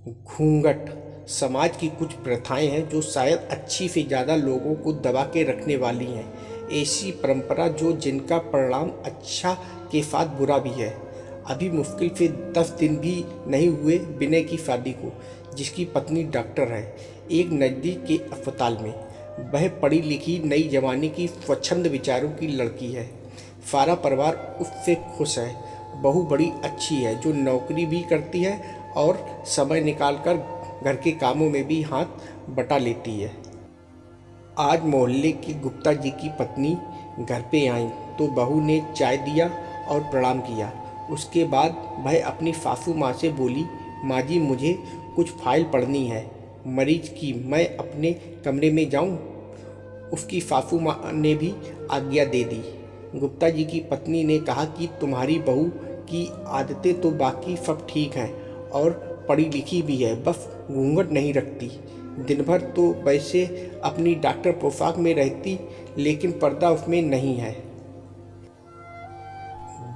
घूंघट समाज की कुछ प्रथाएं हैं जो शायद अच्छी से ज़्यादा लोगों को दबा के रखने वाली हैं। ऐसी परंपरा जो जिनका परिणाम अच्छा के साथ बुरा भी है। अभी मुश्किल से 10 दिन भी नहीं हुए विनय की शादी को, जिसकी पत्नी डॉक्टर है एक नज़दीक के अस्पताल में। वह पढ़ी लिखी नई जमाने की स्वच्छंद विचारों की लड़की है। सारा परिवार उससे खुश है। बहू बड़ी अच्छी है जो नौकरी भी करती है और समय निकालकर घर के कामों में भी हाथ बटा लेती है। आज मोहल्ले की गुप्ता जी की पत्नी घर पे आई तो बहू ने चाय दिया और प्रणाम किया। उसके बाद वह अपनी सासू माँ से बोली, माँ जी मुझे कुछ फाइल पढ़नी है मरीज की, मैं अपने कमरे में जाऊँ? उसकी सासू माँ ने भी आज्ञा दे दी। गुप्ता जी की पत्नी ने कहा कि तुम्हारी बहू की आदतें तो बाकी सब ठीक हैं और पढ़ी लिखी भी है, बस घूंघट नहीं रखती। दिन भर तो वैसे अपनी डॉक्टर पोशाक में रहती, लेकिन पर्दा उसमें नहीं है।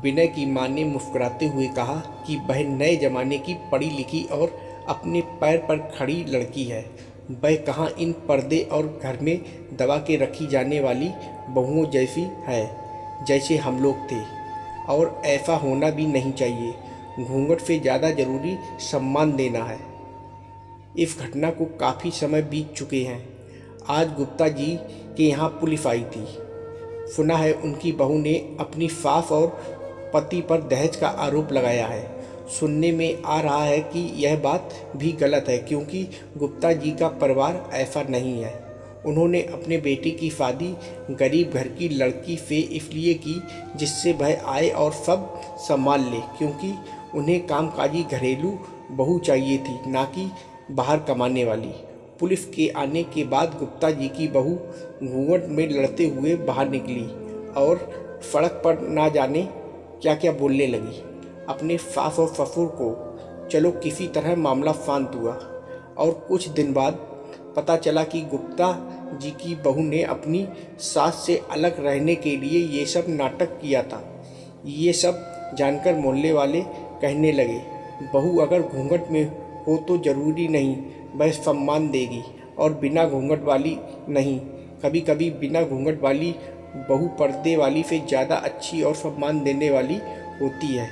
विनय की मां ने मुस्कुराते हुए कहा कि वह नए जमाने की पढ़ी लिखी और अपने पैर पर खड़ी लड़की है। वह कहाँ इन पर्दे और घर में दबा के रखी जाने वाली बहुओं जैसी है जैसे हम लोग थे, और ऐसा होना भी नहीं चाहिए। घूंघट से ज़्यादा ज़रूरी सम्मान देना है। इस घटना को काफ़ी समय बीत चुके हैं। आज गुप्ता जी के यहाँ पुलिस आई थी। सुना है उनकी बहू ने अपनी सास और पति पर दहेज का आरोप लगाया है। सुनने में आ रहा है कि यह बात भी गलत है, क्योंकि गुप्ता जी का परिवार ऐसा नहीं है। उन्होंने अपने बेटे की शादी गरीब घर की लड़की से इसलिए की जिससे वह आए और सब संभाल ले, क्योंकि उन्हें कामकाजी घरेलू बहू चाहिए थी, ना कि बाहर कमाने वाली। पुलिस के आने के बाद गुप्ता जी की बहू घूंघट में लड़ते हुए बाहर निकली और सड़क पर ना जाने क्या क्या बोलने लगी अपने सास और ससुर को। चलो किसी तरह मामला शांत हुआ और कुछ दिन बाद पता चला कि गुप्ता जी की बहू ने अपनी सास से अलग रहने के लिए ये सब नाटक किया था। ये सब जानकर मोहल्ले वाले कहने लगे, बहू अगर घूंघट में हो तो ज़रूरी नहीं वह सम्मान देगी, और बिना घूंघट वाली नहीं। कभी कभी बिना घूंघट वाली बहू पर्दे वाली से ज़्यादा अच्छी और सम्मान देने वाली होती है।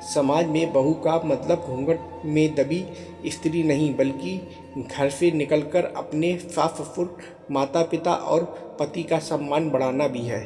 समाज में बहू का मतलब घूंघट में दबी स्त्री नहीं, बल्कि घर से निकलकर अपने सास ससुर, माता पिता और पति का सम्मान बढ़ाना भी है।